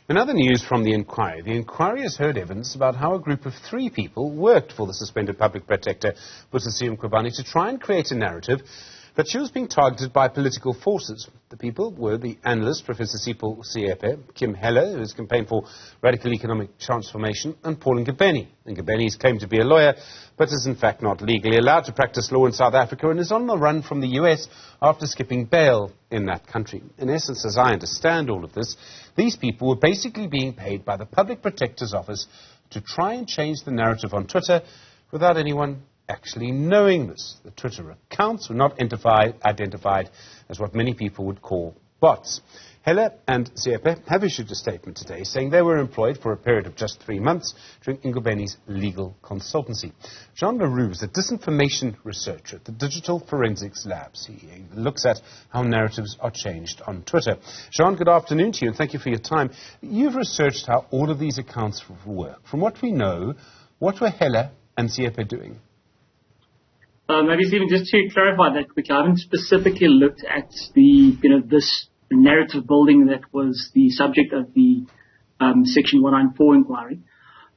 In other news from the inquiry has heard evidence about how a group of 3 people worked for the suspended public protector, Busisiwe Mkhwebane, to try and create a narrative that she was being targeted by political forces. The people were the analyst, Professor Sipho Seepe, Kim Heller, who has campaigned for radical economic transformation, and Paul Ngobeni. Ngobeni is claimed to be a lawyer, but is in fact not legally allowed to practice law in South Africa and is on the run from the US after skipping bail in that country. In essence, as I understand all of this, these people were basically being paid by the Public Protector's Office to try and change the narrative on Twitter without anyone actually knowing this. The Twitter accounts were not identified as what many people would call bots. Heller and Seepe have issued a statement today saying they were employed for a period of just 3 months during Ngobeni's legal consultancy. Jean Leroux is a disinformation researcher at the Digital Forensics Labs. He looks at how narratives are changed on Twitter. Jean, good afternoon to you and thank you for your time. You've researched how all of these accounts work. From what we know, what were Heller and Seepe doing? Maybe, Stephen, just to clarify that quickly, I haven't specifically looked at this narrative building that was the subject of the Section 194 inquiry.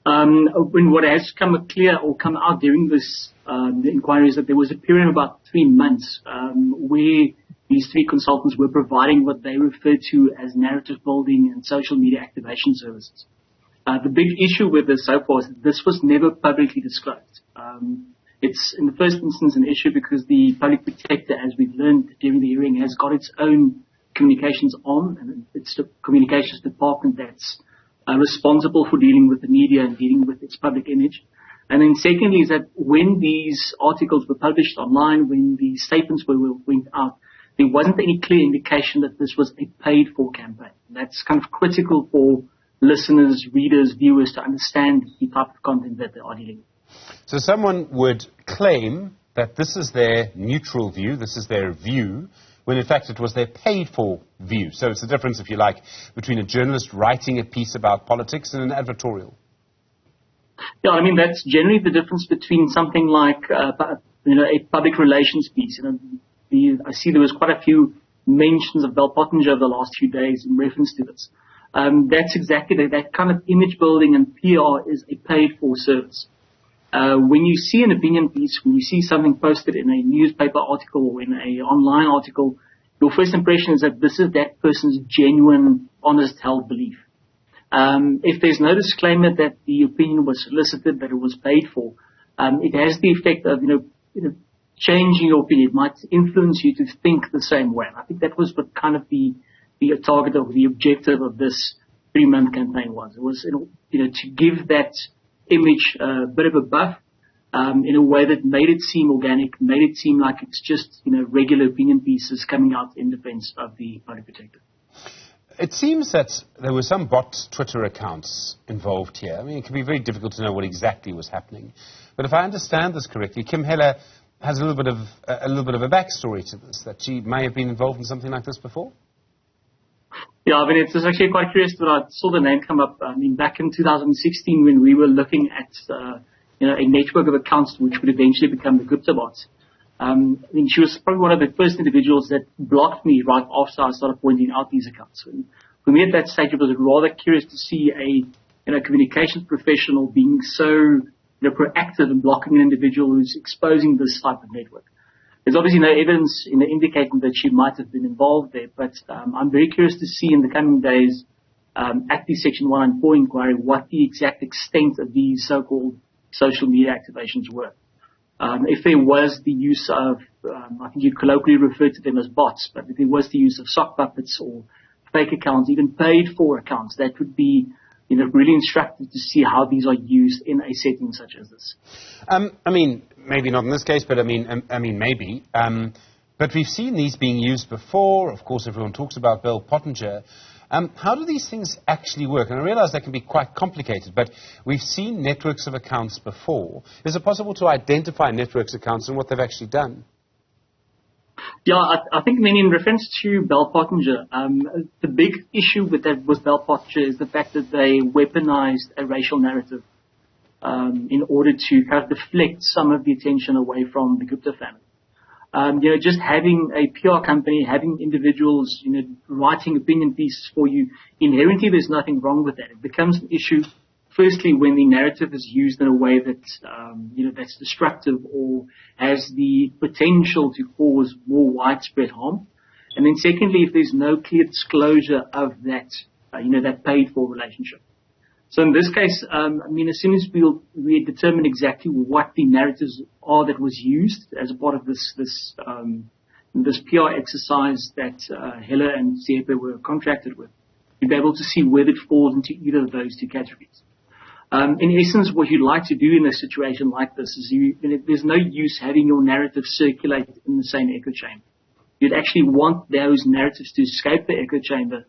When what has come out during this the inquiry is that there was a period of about 3 months where these 3 consultants were providing what they referred to as narrative building and social media activation services. The big issue with this so far is that this was never publicly disclosed. It's, in the first instance, an issue because the Public Protector, as we've learned during the hearing, has got its own communications arm, and it's the communications department that's responsible for dealing with the media and dealing with its public image. And then secondly is that when these articles were published online, when the statements went out, there wasn't any clear indication that this was a paid-for campaign. That's kind of critical for listeners, readers, viewers to understand the type of content that they are dealing with. So someone would claim that this is their neutral view, this is their view, when in fact it was their paid-for view. So it's the difference, if you like, between a journalist writing a piece about politics and an advertorial. Yeah, I mean, that's generally the difference between something like, a public relations piece. I see there was quite a few mentions of Bell Pottinger over the last few days in reference to this. That's exactly that kind of image building, and PR is a paid-for service. When you see an opinion piece, when you see something posted in a newspaper article or in an online article, your first impression is that this is that person's genuine, honest, held belief. If there's no disclaimer that the opinion was solicited, that it was paid for, it has the effect of, changing your opinion. It might influence you to think the same way. And I think that was what kind of the target of the objective of this 3-month campaign was. It was, to give that image a bit of a buff in a way that made it seem organic, made it seem like it's just regular opinion pieces coming out in defense of the Public Protector. It seems that there were some bot Twitter accounts involved here. I mean, it can be very difficult to know what exactly was happening. But if I understand this correctly, Kim Heller has a little bit of a backstory to this, that she may have been involved in something like this before. Yeah, I mean, it's actually quite curious that I saw the name come up. I mean, back in 2016 when we were looking at, a network of accounts which would eventually become the Gupta bots. I mean, she was probably one of the first individuals that blocked me right after I started pointing out these accounts. And for me at that stage, it was rather curious to see a communications professional being so, proactive in blocking an individual who's exposing this type of network. There's obviously no evidence indicating that she might have been involved there, but I'm very curious to see in the coming days at the Section 194 inquiry what the exact extent of these so-called social media activations were. If there was the use of, I think you colloquially referred to them as bots, but if there was the use of sock puppets or fake accounts, even paid-for accounts, that would be really instructive to see how these are used in a setting such as this. I mean, maybe not in this case, but I mean, maybe. But we've seen these being used before. Of course, everyone talks about Bell Pottinger. How do these things actually work? And I realize they can be quite complicated, but we've seen networks of accounts before. Is it possible to identify networks of accounts and what they've actually done? Yeah, I think, in reference to Bell Pottinger, the big issue with Bell Pottinger is the fact that they weaponized a racial narrative in order to kind of deflect some of the attention away from the Gupta family. Just having a PR company, having individuals, writing opinion pieces for you, inherently there's nothing wrong with that. It becomes an issue, firstly, when the narrative is used in a way that, that's destructive or has the potential to cause more widespread harm. And then secondly, if there's no clear disclosure of that, that paid for relationship. So in this case, as soon as we determine exactly what the narratives are that was used as a part of this PR exercise that Helle and Seepe were contracted with, you'll be able to see whether it falls into either of those two categories. In essence, what you'd like to do in a situation like this is there's no use having your narrative circulate in the same echo chamber. You'd actually want those narratives to escape the echo chamber,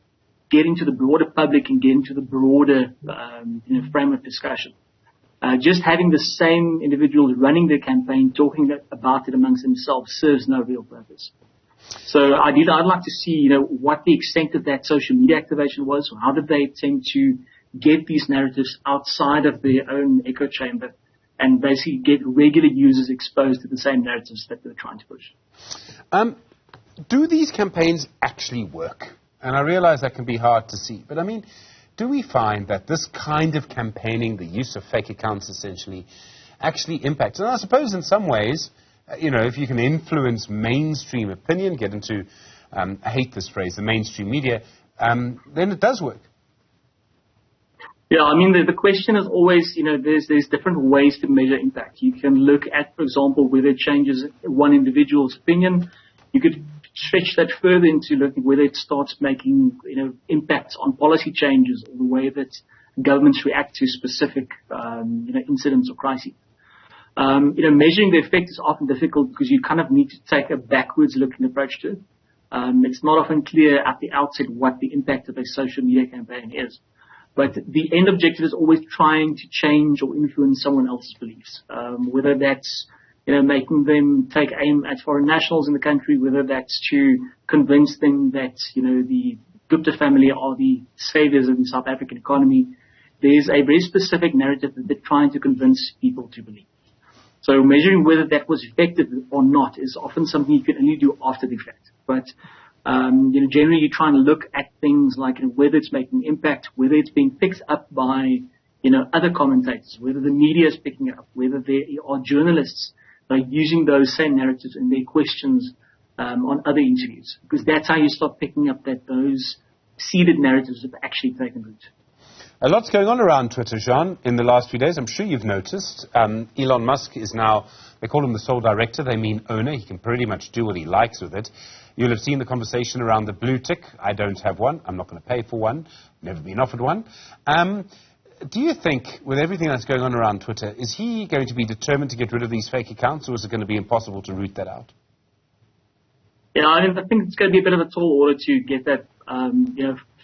get into the broader public and get into the broader frame of discussion. Just having the same individuals running their campaign talking about it amongst themselves serves no real purpose. So ideally, I'd like to see, what the extent of that social media activation was. How did they attempt to get these narratives outside of their own echo chamber and basically get regular users exposed to the same narratives that they're trying to push. Do these campaigns actually work? And I realize that can be hard to see. But, do we find that this kind of campaigning, the use of fake accounts essentially, actually impacts? And I suppose in some ways, if you can influence mainstream opinion, get into, I hate this phrase, the mainstream media, then it does work. Yeah, the question is always, there's different ways to measure impact. You can look at, for example, whether it changes one individual's opinion. You could stretch that further into looking whether it starts making, impacts on policy changes or the way that governments react to specific, incidents or crises. Measuring the effect is often difficult because you kind of need to take a backwards looking approach to it. It's not often clear at the outset what the impact of a social media campaign is. But the end objective is always trying to change or influence someone else's beliefs, whether that's making them take aim at foreign nationals in the country, whether that's to convince them that, the Gupta family are the saviors of the South African economy. There's a very specific narrative that they're trying to convince people to believe. So measuring whether that was effective or not is often something you can only do after the fact. But, generally you try and look at things like whether it's making impact, whether it's being picked up by, other commentators, whether the media is picking it up, whether there are journalists using those same narratives in their questions on other interviews, because that's how you start picking up that those seeded narratives have actually taken root. A lot's going on around Twitter, Jean, in the last few days. I'm sure you've noticed. Elon Musk is now, they call him the sole director. They mean owner. He can pretty much do what he likes with it. You'll have seen the conversation around the blue tick. I don't have one. I'm not going to pay for one. Never been offered one. Do you think, with everything that's going on around Twitter, is he going to be determined to get rid of these fake accounts, or is it going to be impossible to root that out? Yeah, I think it's going to be a bit of a tall order to get that,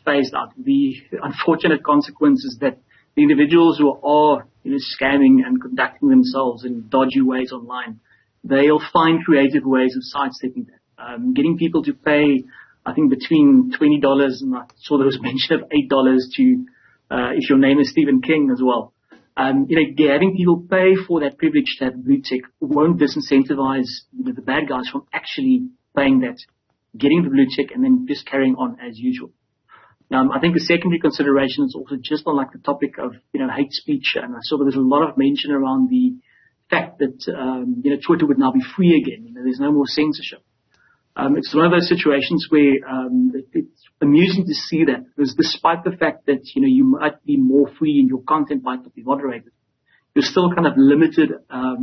phased out. The unfortunate consequence is that the individuals who are, scamming and conducting themselves in dodgy ways online, they'll find creative ways of sidestepping that. Getting people to pay, I think, between $20 and I saw there was mention of $8 to if your name is Stephen King as well. Having people pay for that privilege to have blue tick won't disincentivize the bad guys from actually paying that, getting the blue tick, and then just carrying on as usual. I think the secondary consideration is also just on the topic of, hate speech. And I saw there was a lot of mention around the fact that, Twitter would now be free again. There's no more censorship. It's one of those situations where it's amusing to see that, because despite the fact that you might be more free and your content might not be moderated, you're still kind of limited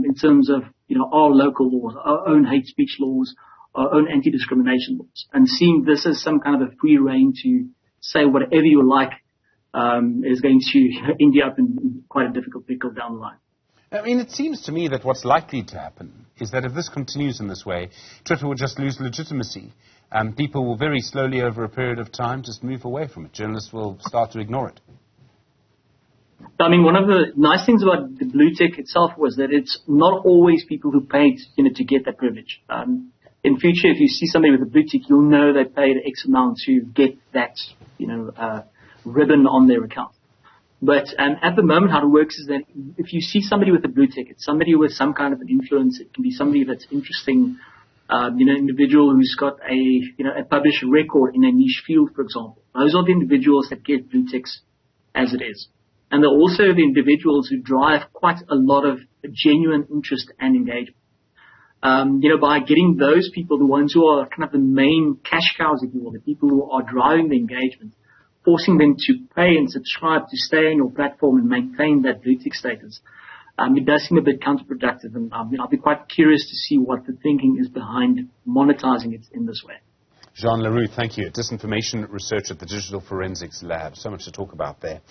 in terms of our local laws, our own hate speech laws, our own anti-discrimination laws, and seeing this as some kind of a free reign to say whatever you like is going to end you up in quite a difficult pickle down the line. It seems to me that what's likely to happen is that if this continues in this way, Twitter will just lose legitimacy. People will very slowly, over a period of time, just move away from it. Journalists will start to ignore it. One of the nice things about the blue tick itself was that it's not always people who paid, to get that privilege. In future, if you see somebody with a blue tick, you'll know they paid X amount to get that, ribbon on their account. But at the moment, how it works is that if you see somebody with a blue ticket, somebody with some kind of an influence, it can be somebody that's interesting, Individual who's got a published record in a niche field, for example. Those are the individuals that get blue ticks as it is. And they're also the individuals who drive quite a lot of genuine interest and engagement. By getting those people, the ones who are kind of the main cash cows, if you will, the people who are driving the engagement, forcing them to pay and subscribe to stay on your platform and maintain that blue tick status, it does seem a bit counterproductive. And I'll be quite curious to see what the thinking is behind monetizing it in this way. Jean Leroux, thank you. Disinformation research at the Digital Forensics Lab. So much to talk about there.